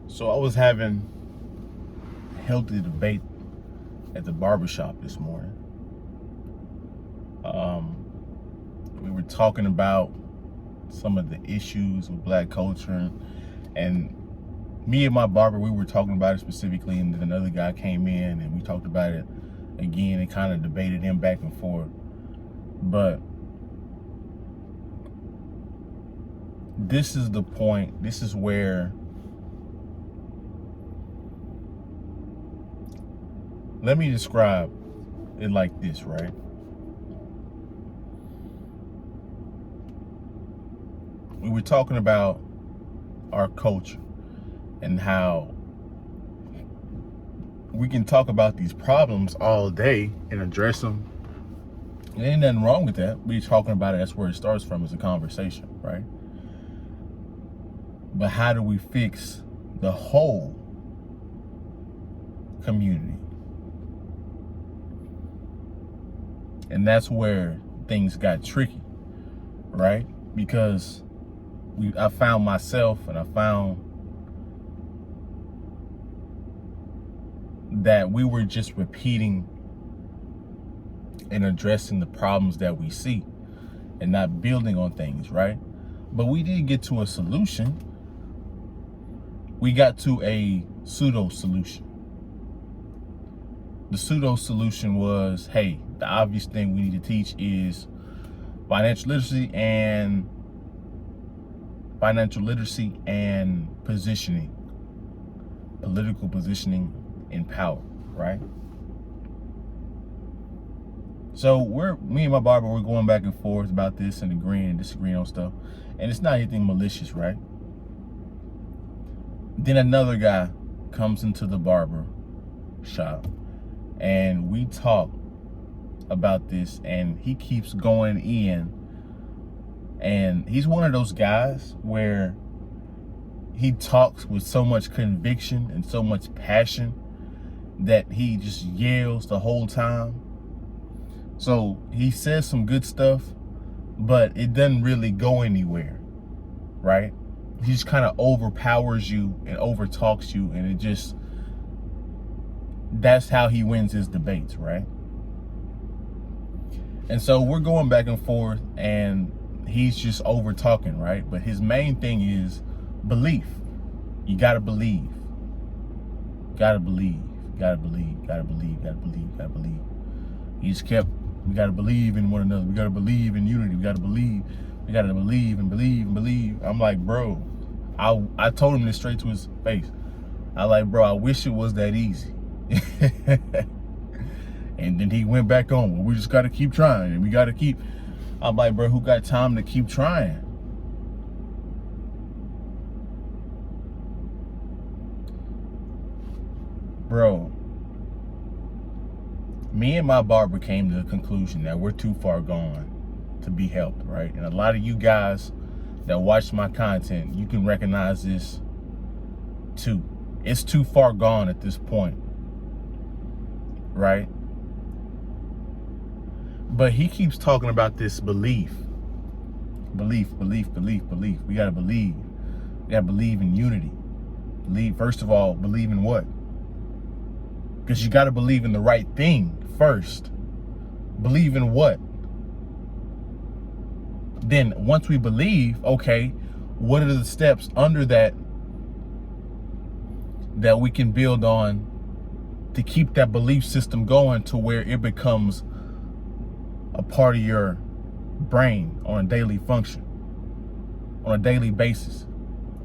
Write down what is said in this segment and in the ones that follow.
So I was having a healthy debate at the barbershop this morning. We were talking about some of the issues with black culture, and me and my barber, we were talking about it specifically, and then another guy came in and we talked about it again and kind of debated him back and forth. But this is the point. This is where let me describe it like this, right? We were talking about our culture and how we can talk about these problems all day and address them. And ain't nothing wrong with that. We're talking about it. That's where it starts from, is a conversation, right? But how do we fix the whole community? And that's where things got tricky, right? Because I found myself, and I found that we were just repeating and addressing the problems that we see and not building on things, right? But we did get to a solution. We got to a pseudo solution. The pseudo solution was, hey, the obvious thing we need to teach is financial literacy and positioning, political positioning in power, right? So me and my barber, we're going back and forth about this and agreeing and disagreeing on stuff, and it's not anything malicious, right? Then another guy comes into the barber shop, and we talk about this, and he keeps going in, and he's one of those guys where he talks with so much conviction and so much passion that he just yells the whole time. So he says some good stuff, but it doesn't really go anywhere, right? He just kind of overpowers you and overtalks you, and that's how he wins his debates, right? And so we're going back and forth, and he's just over talking, right? But his main thing is belief. You gotta believe. Gotta believe. Gotta believe. Gotta believe. Gotta believe. Gotta believe. He just kept, we gotta believe in one another. We gotta believe in unity. We gotta believe. We gotta believe and believe and believe. I'm like, bro, I told him this straight to his face. I like, bro, I wish it was that easy. And then he went back on, well, we just got to keep trying, and we got to keep. I'm like, bro, who got time to keep trying? Bro, me and my barber came to the conclusion that we're too far gone to be helped, right? And a lot of you guys that watch my content, you can recognize this too. It's too far gone at this point, right? But he keeps talking about this belief. Belief. We gotta believe. We gotta believe in unity. First of all, believe in what? Because you gotta believe in the right thing first. Believe in what? Then once we believe, okay, what are the steps under that we can build on to keep that belief system going to where it becomes a part of your brain on a daily function, on a daily basis.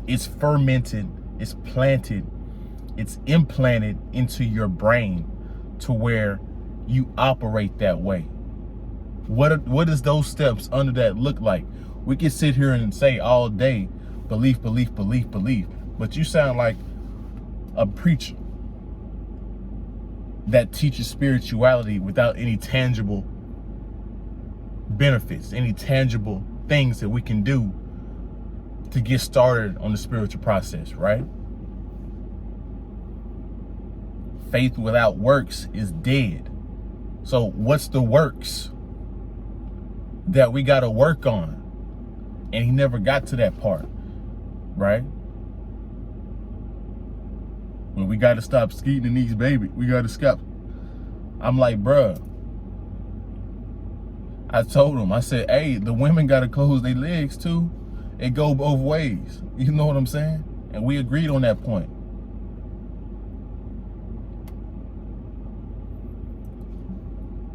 It's fermented, it's planted, it's implanted into your brain to where you operate that way. What does those steps under that look like? We can sit here and say all day, belief, but you sound like a preacher that teaches spirituality without any tangible benefits, any tangible things that we can do to get started on the spiritual process, right? Faith without works is dead. So what's the works that we got to work on? And he never got to that part, right? Well, we got to stop skeeting in these baby. We got to stop. I'm like, bruh. I told him, I said, hey, the women got to close their legs too. It go both ways. You know what I'm saying? And we agreed on that point.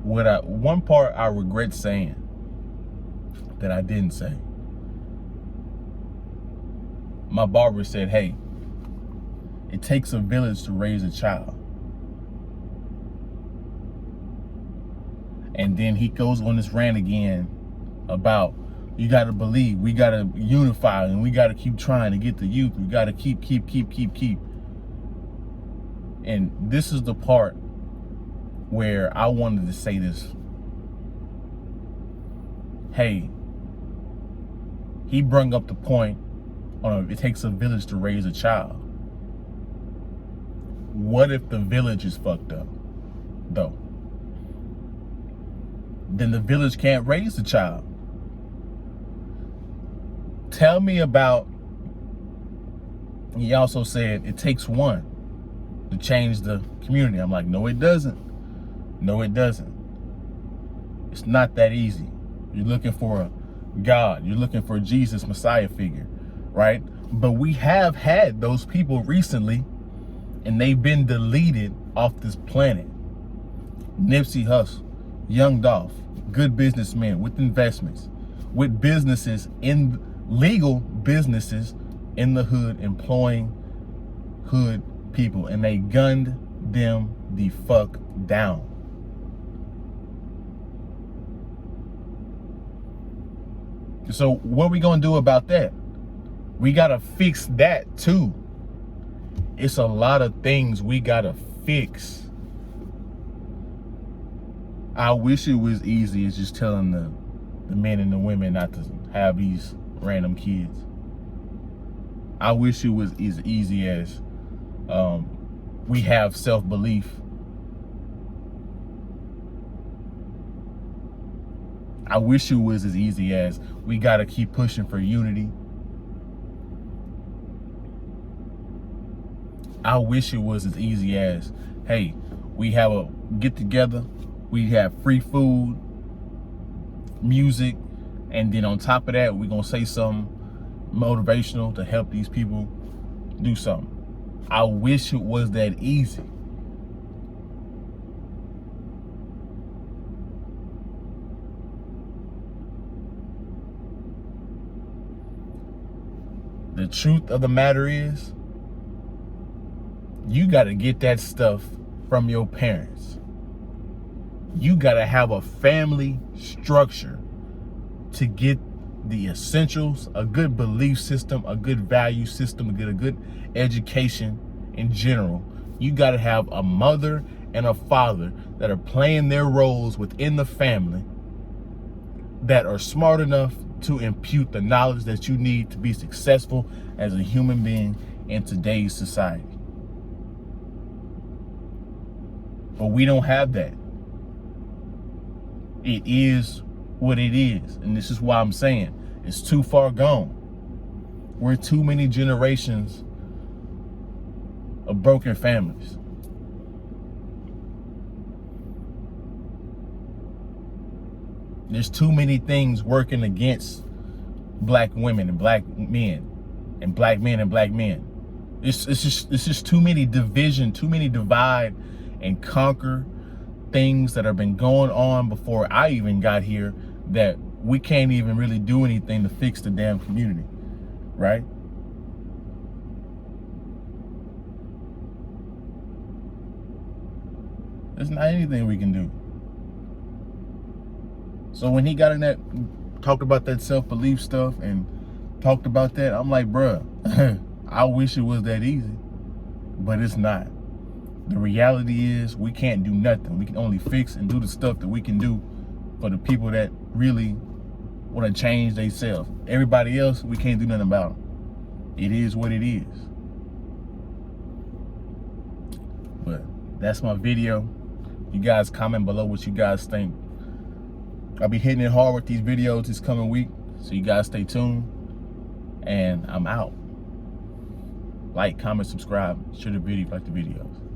One part I regret saying that I didn't say. My barber said, hey, it takes a village to raise a child. And then he goes on this rant again about, you got to believe, we got to unify, and we got to keep trying to get the youth. We got to keep. And this is the part where I wanted to say this. Hey, he brought up the point on it takes a village to raise a child. What if the village is fucked up, though? Then the village can't raise the child. Tell me about, he also said it takes one to change the community. I'm like, no, it doesn't. No, it doesn't. It's not that easy. You're looking for a God. You're looking for Jesus, Messiah figure, right? But we have had those people recently, and they've been deleted off this planet. Nipsey Hussle, Young Dolph, good businessmen with investments, with businesses in legal businesses in the hood, employing hood people, and they gunned them the fuck down. So what are we gonna do about that? We gotta fix that too. It's a lot of things we gotta fix. I wish it was easy as just telling the men and the women not to have these random kids. I wish it was as easy as we have self-belief. I wish it was as easy as we gotta keep pushing for unity. I wish it was as easy as, hey, we have a get together, we have free food, music, and then on top of that, we're gonna say something motivational to help these people do something. I wish it was that easy. The truth of the matter is, you got to get that stuff from your parents. You got to have a family structure to get the essentials, a good belief system, a good value system, a good education in general. You got to have a mother and a father that are playing their roles within the family, that are smart enough to impute the knowledge that you need to be successful as a human being in today's society. But we don't have that. It is what it is. And this is why I'm saying it's too far gone. We're too many generations of broken families. There's too many things working against black women and black men, and black men and black men. It's just too many division, too many divide and conquer things that have been going on before I even got here, that we can't even really do anything to fix the damn community, right? There's not anything we can do. So when he got in that, talked about that self-belief stuff and talked about that, I'm like, bruh, I wish it was that easy, but it's not. The reality is we can't do nothing. We can only fix and do the stuff that we can do for the people that really want to change themselves. Everybody else, we can't do nothing about them. It is what it is. But that's my video. You guys comment below what you guys think. I'll be hitting it hard with these videos this coming week, so you guys stay tuned, and I'm out. Like, comment, subscribe, share the video, like the videos.